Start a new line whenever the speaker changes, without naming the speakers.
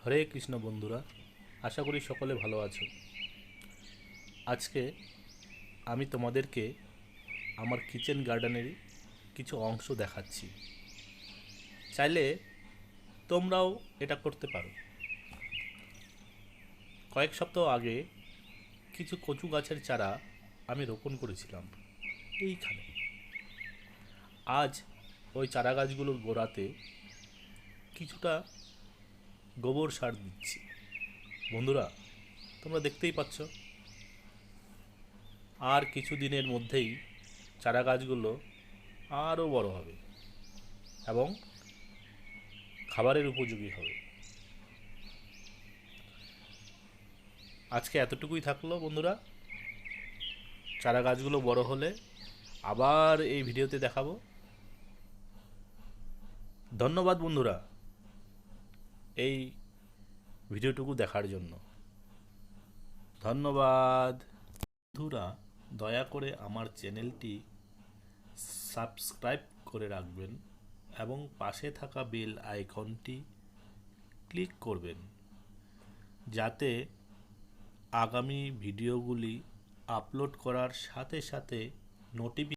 হরে কৃষ্ণ বন্ধুরা, আশা করি সকলে ভালো আছো। আজকে আমি তোমাদেরকে আমার কিচেন গার্ডেনেরই কিছু অংশ দেখাচ্ছি। চাইলে তোমরাও এটা করতে পারো। কয়েক সপ্তাহ আগে কিছু কচু গাছের চারা আমি রোপণ করেছিলাম এইখানে। আজ ওই চারা গাছগুলোর গোড়াতে কিছুটা গোবর সার দিচ্ছি। বন্ধুরা, তোমরা দেখতেই পাচ্ছ, আর কিছু দিনের মধ্যেই চারা গাছগুলো আরও বড় হবে এবং খাবারের উপযোগী হবে। আজকে এতটুকুই থাকলো বন্ধুরা। চারা গাছগুলো বড় হলে আবার এই ভিডিওতে দেখাবো। ধন্যবাদ বন্ধুরা এই ভিডিওটুকু দেখার জন্য। ধন্যবাদ বন্ধুরা, দয়া করে আমার চ্যানেলটি সাবস্ক্রাইব করে রাখবেন এবং পাশে থাকা বেল আইকনটি ক্লিক করবেন, যাতে আগামী ভিডিওগুলি আপলোড করার সাথে সাথে নোটিফিকেশন